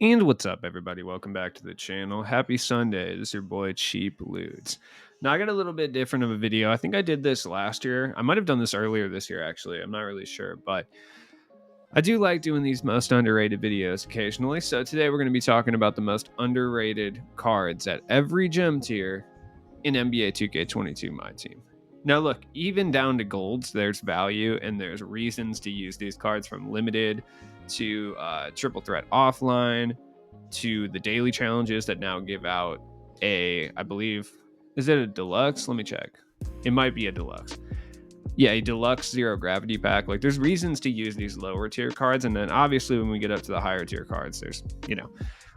And what's up, everybody? Welcome back to the channel. Happy Sunday. This is your boy Cheap Ludes. Now, I got a little bit different of a video. I think I did this last year. I might have done this earlier this year, actually. I'm not really sure, but I do like doing these most underrated videos occasionally. So today we're going to be talking about the most underrated cards at every gem tier in NBA 2K22 My Team. Now, look, even down to golds, there's value and there's reasons to use these cards, from limited to triple threat offline to the daily challenges that now give out I believe, is it a deluxe? Let me check. It might be a deluxe. Yeah, a deluxe zero gravity pack. Like, there's reasons to use these lower tier cards. And then obviously, when we get up to the higher tier cards, there's,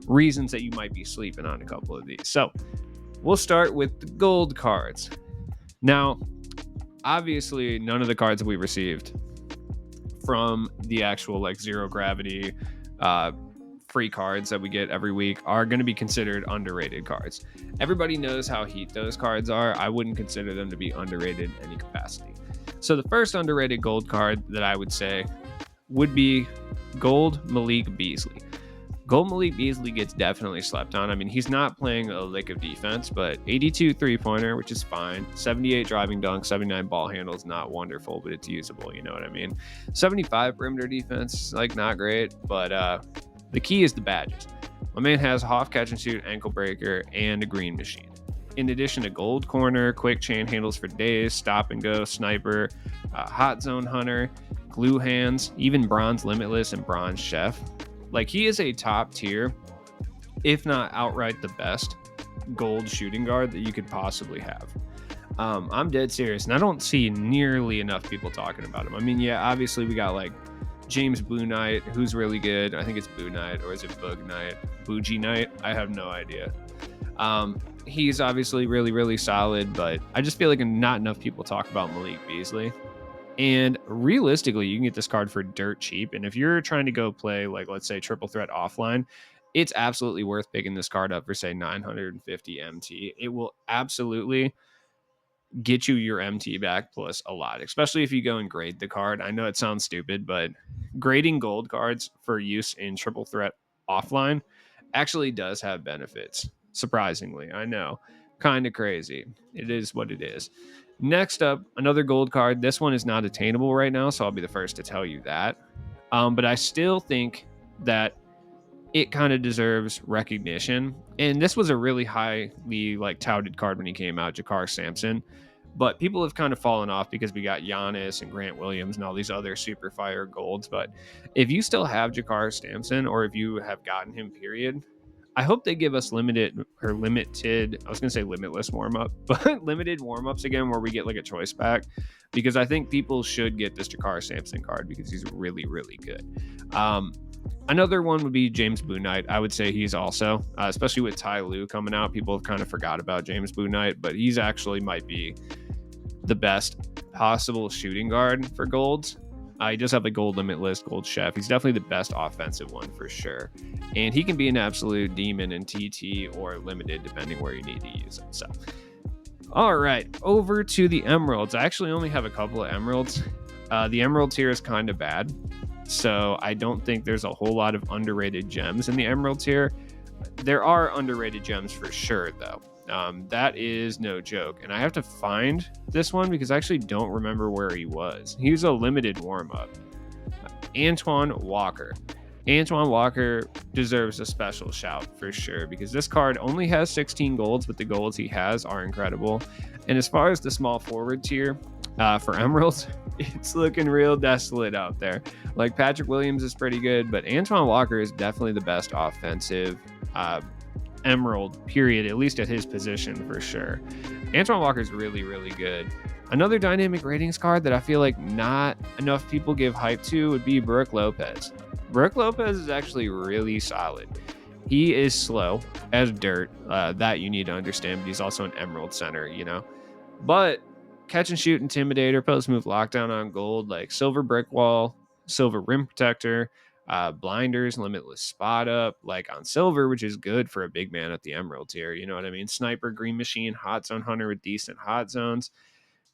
reasons that you might be sleeping on a couple of these. So we'll start with the gold cards. Now, obviously, none of the cards that we received from the actual like zero gravity free cards that we get every week are going to be considered underrated cards. Everybody knows how heat those cards are. I wouldn't consider them to be underrated in any capacity. So the first underrated gold card that I would say would be Gold Malik Beasley. Gold Malik Beasley gets definitely slept on. I mean, he's not playing a lick of defense, but 82 three-pointer, which is fine. 78 driving dunk, 79 ball handles, not wonderful, but it's usable, you know what I mean? 75 perimeter defense, like not great, but the key is the badges. My man has Hoff catch and shoot, ankle breaker, and a green machine. In addition to gold corner, quick chain handles for days, stop and go, sniper, hot zone hunter, glue hands, even bronze limitless and bronze chef. Like, he is a top tier, if not outright the best gold shooting guard that you could possibly have. I'm dead serious, and I don't see nearly enough people talking about him. I mean, yeah, obviously we got like James Boo Knight, who's really good. I think it's Boo Knight, or is it Boog Knight? Bougie Knight? I have no idea. He's obviously really, really solid, but I just feel like not enough people talk about Malik Beasley. And realistically, you can get this card for dirt cheap. And if you're trying to go play, like, let's say, triple threat offline, it's absolutely worth picking this card up for, say, 950 MT. It will absolutely get you your MT back plus a lot, especially if you go and grade the card. I know it sounds stupid, but grading gold cards for use in triple threat offline actually does have benefits. Surprisingly, I know. Kind of crazy. It is what it is. Next up, another gold card. This one is not attainable right now, so I'll be the first to tell you that. But I still think that it kind of deserves recognition. And this was a really highly like touted card when he came out, Jakar Sampson. But people have kind of fallen off because we got Giannis and Grant Williams and all these other super fire golds. But if you still have Jakar Sampson, or if you have gotten him, period, I hope they give us limited, I was going to say limitless warm up, but limited warm ups again, where we get like a choice pack, because I think people should get this Jakar Sampson card because he's really, really good. Another one would be James Boo Knight. I would say he's also, especially with Ty Lue coming out, people have kind of forgot about James Boo Knight, but he's actually might be the best possible shooting guard for golds. He does have a gold limitless, gold chef. He's definitely the best offensive one for sure. And he can be an absolute demon in TT or limited, depending where you need to use it. So, all right, over to the emeralds. I actually only have a couple of emeralds. The emerald tier is kind of bad, so I don't think there's a whole lot of underrated gems in the emerald tier. There are underrated gems for sure, though. That is no joke. And I have to find this one because I actually don't remember where he was. He was a limited warm-up. Antoine Walker. Antoine Walker deserves a special shout for sure, because this card only has 16 golds, but the golds he has are incredible. And as far as the small forward tier for emeralds, it's looking real desolate out there. Like, Patrick Williams is pretty good, but Antoine Walker is definitely the best offensive emerald, period, at least at his position for sure. Antoine Walker is really, really good. Another dynamic ratings card that I feel like not enough people give hype to would be Brook Lopez. Brook Lopez is actually really solid. He is slow as dirt, that you need to understand, but he's also an emerald center, But catch and shoot intimidator, post move lockdown on gold, like silver brick wall, silver rim protector, blinders, limitless spot up, like on silver, which is good for a big man at the emerald tier. You know what I mean? Sniper, green machine, hot zone hunter with decent hot zones.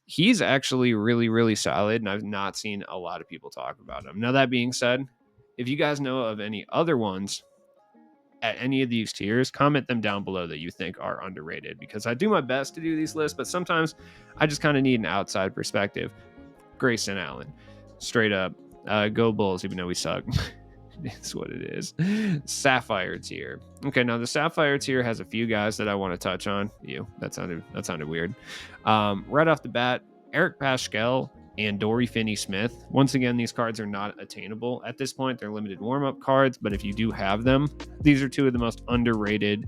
He's actually really, really solid, and I've not seen a lot of people talk about him. Now, that being said, if you guys know of any other ones at any of these tiers, comment them down below that you think are underrated, because I do my best to do these lists, but sometimes I just kind of need an outside perspective. Grayson Allen, straight up. Go Bulls, even though we suck. It's what it is. Sapphire tier. Okay, now the Sapphire tier has a few guys that I want to touch on. That sounded weird. Right off the bat, Eric Paschal and Dory Finney-Smith. Once again, these cards are not attainable at this point. They're limited warm-up cards, but if you do have them, these are two of the most underrated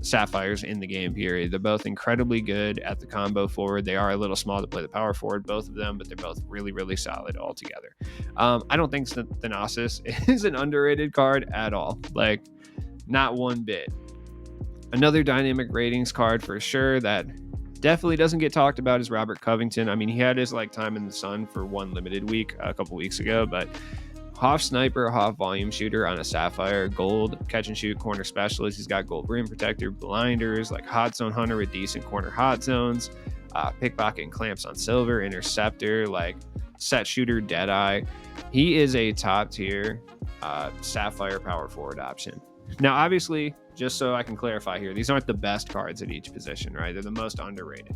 Sapphires in the game, period. They're both incredibly good at the combo forward. They are a little small to play the power forward, both of them, but they're both really, really solid altogether. I don't think Thanasis is an underrated card at all. Like, not one bit. Another dynamic ratings card for sure that definitely doesn't get talked about is Robert Covington. I mean, he had his time in the sun for one limited week a couple weeks ago, but Hoff sniper, Hoff volume shooter on a Sapphire, gold catch and shoot corner specialist. He's got gold rim protector, blinders, hot zone hunter with decent corner hot zones, pickpocket and clamps on silver, interceptor, set shooter, dead eye. He is a top tier Sapphire power forward option. Now, obviously, just so I can clarify here, these aren't the best cards at each position, right? They're the most underrated.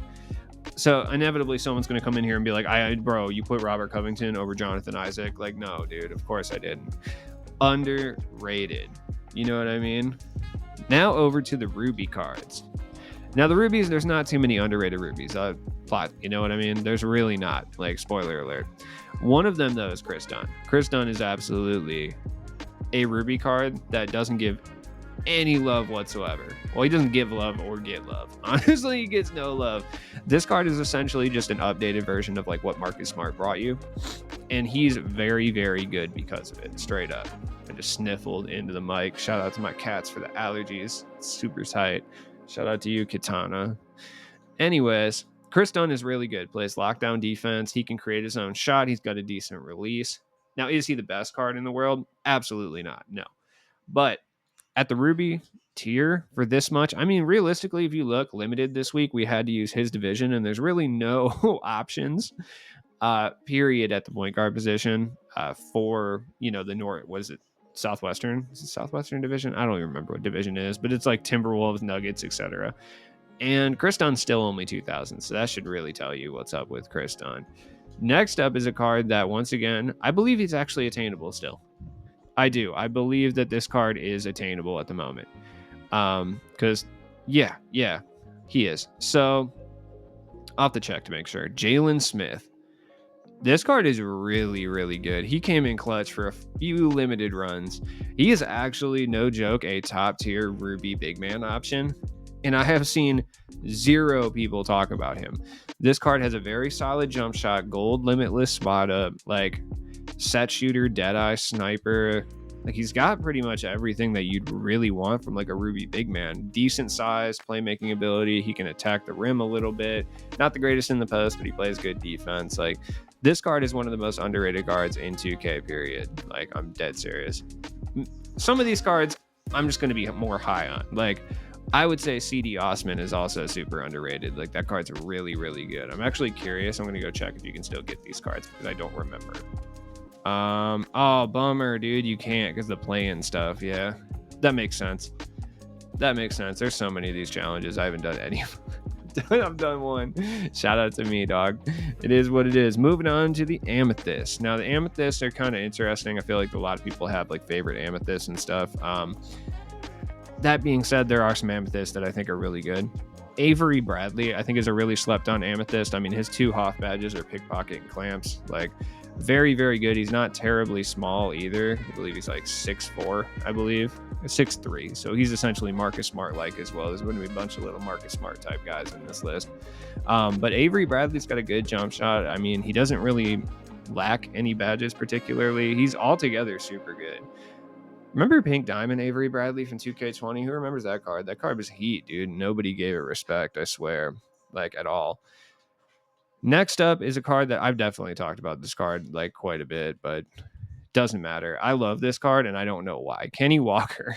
So inevitably someone's going to come in here and be like, bro, you put Robert Covington over Jonathan Isaac. No, dude, of course I didn't. Underrated. You know what I mean? Now over to the Ruby cards. Now the Rubies, there's not too many underrated Rubies. Plot, you know what I mean? There's really not. Spoiler alert. One of them, though, is Chris Dunn. Chris Dunn is absolutely a Ruby card that doesn't give any love whatsoever. Well, he doesn't give love or get love. Honestly, he gets no love. This card is essentially just an updated version of what Marcus Smart brought you, and he's very, very good because of it. Straight up. I just sniffled into the mic. Shout out to my cats for the allergies. It's super tight. Shout out to you, Katana. Anyways, Chris Dunn is really good. Plays lockdown defense. He can create his own shot. He's got a decent release. Now, is he the best card in the world? Absolutely not. No. But at the Ruby tier for this much, I mean, realistically, if you look limited this week, we had to use his division, and there's really no options, period, at the point guard position for, the North. Was it Southwestern? Is it Southwestern division? I don't even remember what division it is, but it's Timberwolves, Nuggets, etc. And Chris Dunn's still only 2,000, so that should really tell you what's up with Chris Dunn. Next up is a card that, once again, I believe he's actually attainable still. I do. I believe that this card is attainable at the moment. Because, yeah, he is. So, I'll have to check to make sure. Jalen Smith. This card is really, really good. He came in clutch for a few limited runs. He is actually, no joke, a top tier Ruby big man option. And I have seen zero people talk about him. This card has a very solid jump shot, gold limitless spot up, set shooter, deadeye, sniper. He's got pretty much everything that you'd really want from a Ruby big man. Decent size, playmaking ability. He can attack the rim a little bit. Not the greatest in the post, but he plays good defense. This card is one of the most underrated cards in 2K, period. I'm dead serious. Some of these cards, I'm just going to be more high on. I would say CD Osman is also super underrated. That card's really, really good. I'm actually curious. I'm going to go check if you can still get these cards because I don't remember. Oh, bummer, dude. You can't because the play-in stuff. Yeah, that makes sense. There's so many of these challenges. I haven't done any of them. I've done one. Shout out to me, dog. It is what it is. Moving on to the amethyst. Now, the amethysts are kind of interesting. I feel like a lot of people have favorite amethysts and stuff. That being said, there are some amethysts that I think are really good. Avery Bradley, I think, is a really slept on amethyst. I mean, his 2 Hoff badges are pickpocket and clamps. Very, very good. He's not terribly small either. I believe he's 6'4", I believe. 6'3". So he's essentially Marcus Smart as well. There's going to be a bunch of little Marcus Smart type guys in this list. But Avery Bradley's got a good jump shot. I mean, he doesn't really lack any badges particularly. He's altogether super good. Remember Pink Diamond Avery Bradley from 2K20? Who remembers that card? That card was heat, dude. Nobody gave it respect, I swear. At all. Next up is a card that I've definitely talked about this card quite a bit, but doesn't matter. I love this card and I don't know why. Kenny Walker.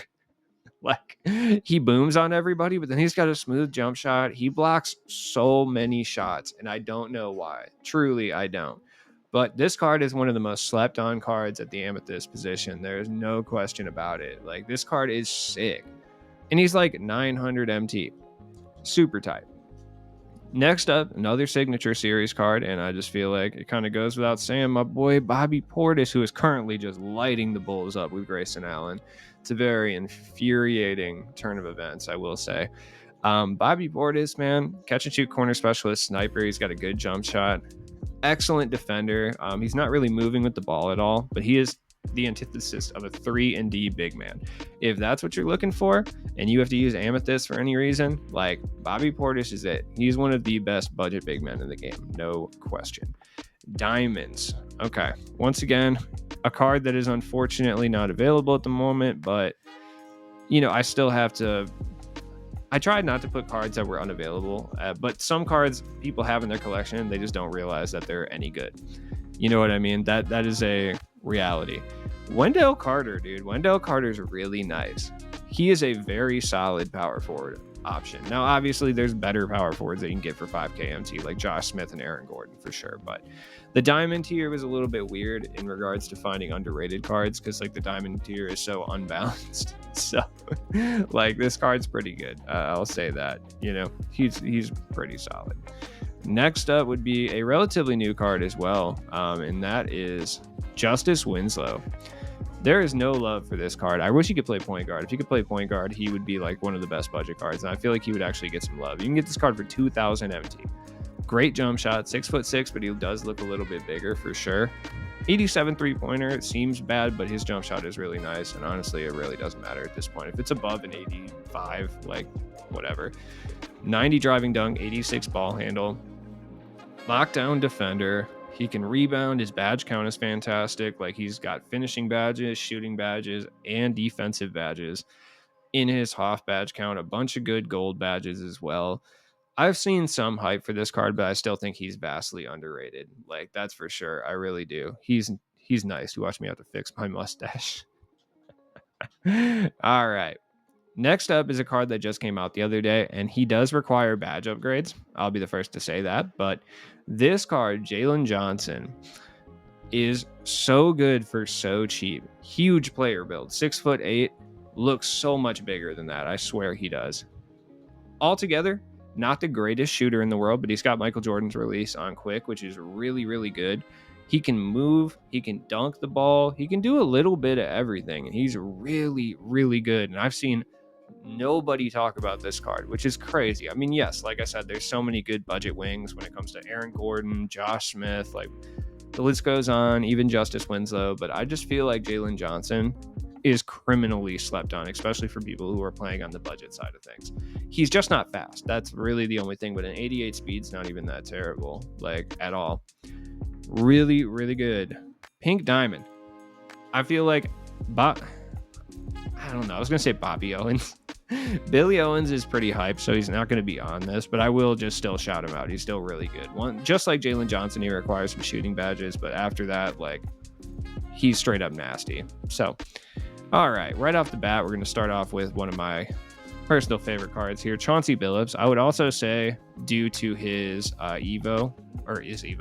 He booms on everybody, but then he's got a smooth jump shot. He blocks so many shots and I don't know why. Truly, I don't. But this card is one of the most slept on cards at the amethyst position. There's no question about it. Like, this card is sick. And he's like 900 MT. Super tight. Next up, another signature series card, and I just feel like it kind of goes without saying, my boy Bobby Portis, who is currently just lighting the Bulls up with Grayson Allen. It's a very infuriating turn of events, I will say. Bobby Portis, man, catch and shoot corner specialist, sniper. He's got a good jump shot. Excellent defender. He's not really moving with the ball at all, but he is the antithesis of a 3-and-D big man. If that's what you're looking for, and you have to use amethyst for any reason, like, Bobby Portis is it. He's one of the best budget big men in the game, no question. Diamonds. Okay, once again, a card that is unfortunately not available at the moment, but I still have to. I tried not to put cards that were unavailable, but some cards people have in their collection, they just don't realize that they're any good. You know what I mean? That is a reality. Wendell Carter, dude. Wendell Carter's really nice. He is a very solid power forward option. Now, obviously, there's better power forwards that you can get for 5K MT, like Josh Smith and Aaron Gordon, for sure. But the diamond tier was a little bit weird in regards to finding underrated cards, because like the diamond tier is so unbalanced. So like, this card's pretty good. I'll say that. He's pretty solid. Next up would be a relatively new card as well, and that is Justice Winslow. There is no love for this card. I wish he could play point guard. If he could play point guard, he would be like one of the best budget cards, and I feel like he would actually get some love. You can get this card for 2,000 MT. Great jump shot, 6'6", but he does look a little bit bigger for sure. 87 3-pointer. It seems bad, but his jump shot is really nice, and honestly, it really doesn't matter at this point. If it's above an 85, like, whatever. 90 driving dunk, 86 ball handle. Lockdown defender. He can rebound. His badge count is fantastic. Like, he's got finishing badges, shooting badges, and defensive badges in his Hoff badge count. A bunch of good gold badges as well. I've seen some hype for this card, but I still think he's vastly underrated. Like, that's for sure. I really do. He's nice. You watch me have to fix my mustache. All right. Next up is a card that just came out the other day, and he does require badge upgrades. I'll be the first to say that. But this card, Jalen Johnson, is so good for so cheap. Huge player build. 6'8", looks so much bigger than that. I swear he does. Altogether, not the greatest shooter in the world, but he's got Michael Jordan's release on quick, which is really, really good. He can move, he can dunk the ball, he can do a little bit of everything, and he's really, really good. And I've seen nobody talk about this card, which is crazy. I mean, yes, like I said, there's so many good budget wings when it comes to Aaron Gordon, Josh Smith, like, the list goes on, even Justice Winslow, but I just feel like Jalen Johnson is criminally slept on, especially for people who are playing on the budget side of things. He's just not fast. That's really the only thing, but an 88 speed's not even that terrible, like, at all. Really, really good. Pink Diamond. I feel like I don't know. I was going to say Bobby Owens. Billy Owens is pretty hyped, so he's not going to be on this, but I will just still shout him out. He's still really good. Just like Jalen Johnson, he requires some shooting badges, but after that, like, he's straight up nasty. So, all right, right off the bat, we're going to start off with one of my personal favorite cards here, Chauncey Billups. I would also say, due to his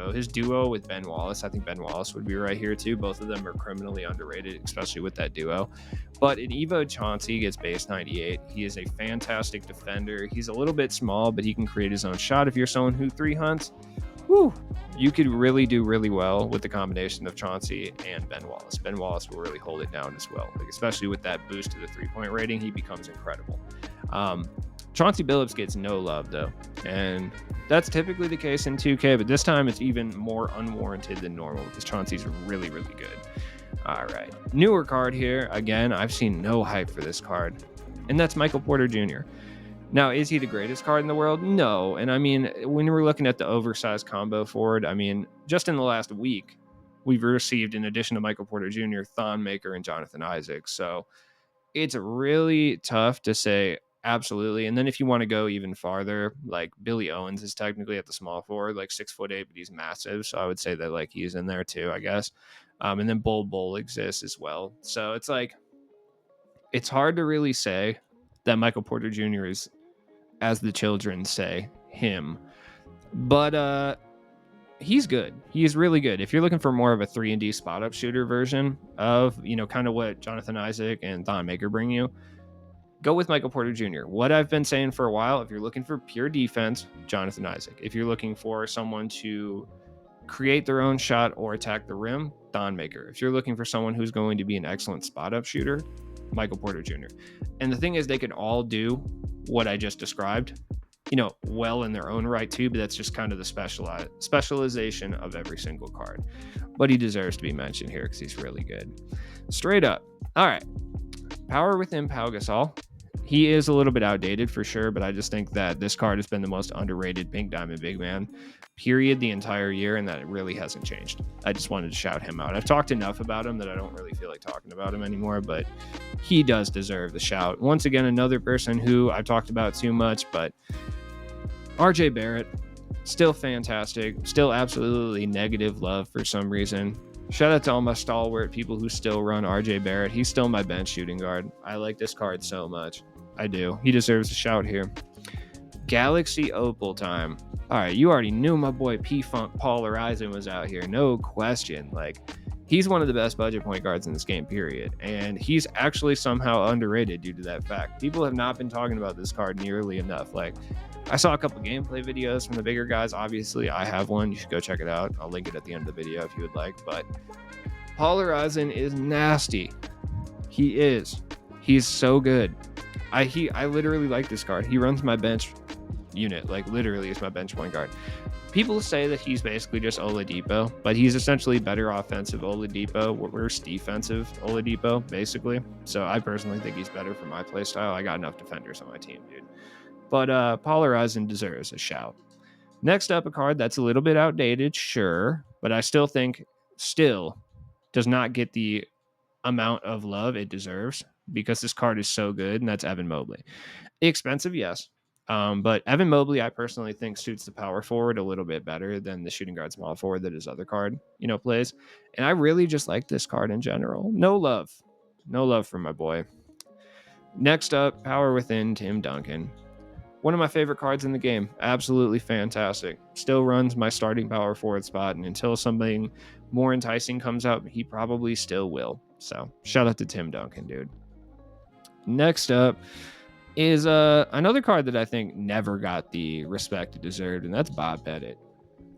his duo with Ben Wallace, I think Ben Wallace would be right here too. Both of them are criminally underrated, especially with that duo. But in Evo, Chauncey gets base 98. He is a fantastic defender. He's a little bit small, but he can create his own shot if you're someone who 3-hunts. Whew, you could really do really well with the combination of Chauncey and Ben Wallace. Ben Wallace will really hold it down as well, like, especially with that boost to the 3-point rating. He becomes incredible. Chauncey Billups gets no love, though, and that's typically the case in 2K, but this time it's even more unwarranted than normal because Chauncey's really, really good. All right, newer card here. Again, I've seen no hype for this card, and that's Michael Porter Jr. Now, is he the greatest card in the world? No. And I mean, when we're looking at the oversized combo forward, I mean, just in the last week, we've received, in addition to Michael Porter Jr., Thon Maker and Jonathan Isaac. So it's really tough to say absolutely. And then if you want to go even farther, like, Billy Owens is technically at the small forward, like 6'8", but he's massive. So I would say that, like, he's in there too, I guess. And then Bull exists as well. So it's like, it's hard to really say that Michael Porter Jr. is, as the children say, him. But he's good. He's really good. If you're looking for more of a 3-and-D spot-up shooter version of, kind of what Jonathan Isaac and Thon Maker bring you, go with Michael Porter Jr. What I've been saying for a while, if you're looking for pure defense, Jonathan Isaac. If you're looking for someone to create their own shot or attack the rim, Thon Maker. If you're looking for someone who's going to be an excellent spot-up shooter, Michael Porter Jr. And the thing is, they can all do what I just described, well in their own right too, but that's just kind of the specialization of every single card. But he deserves to be mentioned here because he's really good. Straight up. All right. Power within Pau Gasol. He is a little bit outdated for sure, but I just think that this card has been the most underrated pink diamond big man, period, the entire year, and that it really hasn't changed. I just wanted to shout him out. I've talked enough about him that I don't really feel like talking about him anymore, but he does deserve the shout. Once again, another person who I've talked about too much, but RJ Barrett, still fantastic, still absolutely negative love for some reason. Shout out to all my stalwart people who still run RJ Barrett. He's still my bench shooting guard. I like this card so much. I do. He deserves a shout here. Galaxy Opal time. All right, you already knew my boy P-Funk Paul Horizon was out here. No question. He's one of the best budget point guards in this game, period. And he's actually somehow underrated due to that fact. People have not been talking about this card nearly enough. I saw a couple gameplay videos from the bigger guys. Obviously, I have one. You should go check it out. I'll link it at the end of the video if you would like. But Paul Horizon is nasty. He is. He's so good. I literally like this card. He runs my bench unit. Literally is my bench point guard. People say that he's basically just Oladipo, but he's essentially better offensive Oladipo, worse defensive Oladipo, basically. So I personally think he's better for my play style. I got enough defenders on my team, dude. But Paul Horizon deserves a shout. Next up, a card that's a little bit outdated, sure, but I still think does not get the amount of love it deserves because this card is so good, and that's Evan Mobley. Expensive, yes. But Evan Mobley, I personally think suits the power forward a little bit better than the shooting guard small forward that his other card, plays. And I really just like this card in general. No love for my boy. Next up, Power Within Tim Duncan. One of my favorite cards in the game. Absolutely fantastic. Still runs my starting power forward spot, and until something more enticing comes up, he probably still will. So shout out to Tim Duncan, dude. Next up is another card that I think never got the respect it deserved, and that's Bob Pettit.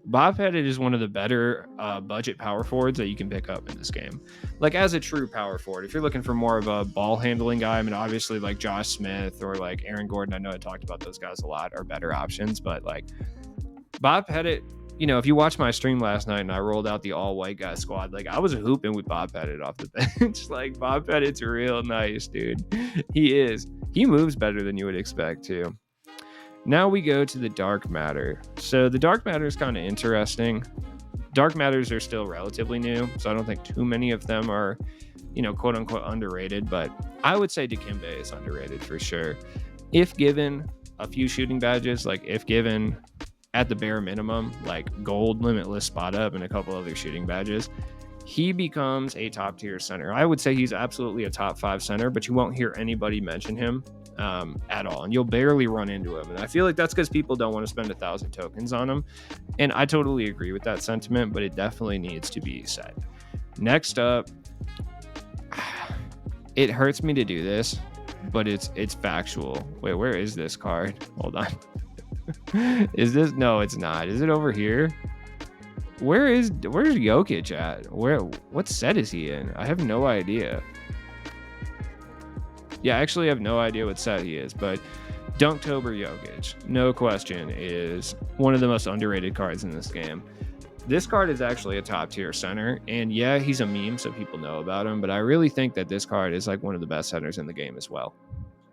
Bob Pettit is one of the better budget power forwards that you can pick up in this game. As a true power forward, if you're looking for more of a ball handling guy, I mean, obviously Josh Smith or Aaron Gordon, I know I talked about those guys a lot, are better options, but Bob Pettit, if you watched my stream last night and I rolled out the all white guy squad, I was hooping with Bob Pettit off the bench. Bob Pettit's real nice, dude. He is. He moves better than you would expect too. Now we go to the dark matter. So the dark matter is kind of interesting. Dark matters are still relatively new, so I don't think too many of them are, quote unquote underrated, but I would say Dikembe is underrated for sure. If given a few shooting badges, if given at the bare minimum, gold limitless spot up and a couple other shooting badges, he becomes a top tier center. I would say he's absolutely a top 5 center, but you won't hear anybody mention him at all, and you'll barely run into him. And I feel like that's because people don't want to spend 1,000 tokens on him, and I totally agree with that sentiment, but it definitely needs to be said. Next up, it hurts me to do this, but it's factual. Wait, where is this card? Hold on. Is this? No, it's not. Is it over here? Where's Jokic at? What set is he in? I have no idea. Yeah, I actually have no idea what set he is, but Dunktober Jokic, no question, is one of the most underrated cards in this game. This card is actually a top tier center, and yeah, he's a meme, so people know about him, but I really think that this card is one of the best centers in the game as well.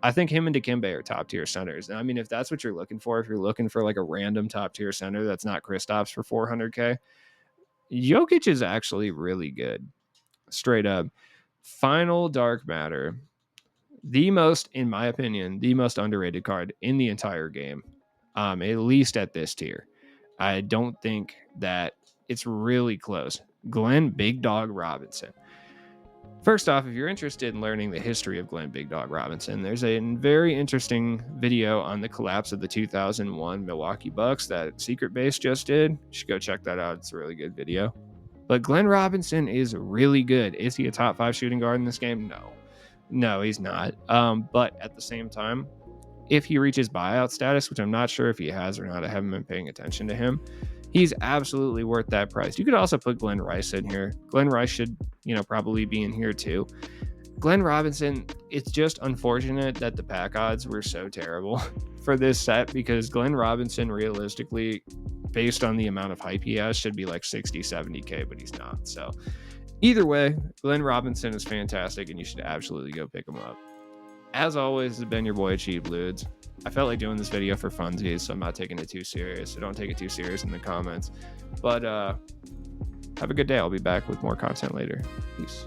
I think him and Dikembe are top tier centers. And I mean, if that's what you're looking for, if you're looking for a random top tier center that's not Kristaps for 400K, Jokic is actually really good. Straight up. Final dark matter. In my opinion, the most underrated card in the entire game, at least at this tier. I don't think that it's really close. Glenn Big Dog Robinson. First off, if you're interested in learning the history of Glenn Big Dog Robinson, there's a very interesting video on the collapse of the 2001 Milwaukee Bucks that Secret Base just did. You should go check that out. It's a really good video. But Glenn Robinson is really good. Is he a top 5 shooting guard in this game? No. No, he's not. But at the same time, if he reaches buyout status, which I'm not sure if he has or not, I haven't been paying attention to him, he's absolutely worth that price. You could also put Glenn Rice in here. Glenn Rice should, probably be in here too. Glenn Robinson, it's just unfortunate that the pack odds were so terrible for this set, because Glenn Robinson, realistically, based on the amount of hype he has, should be like 60, 70K, but he's not. So either way, Glenn Robinson is fantastic, and you should absolutely go pick him up. As always, this has been your boy Cheap Ludes. I felt like doing this video for funsies, so I'm not taking it too serious. So don't take it too serious in the comments. But have a good day. I'll be back with more content later. Peace.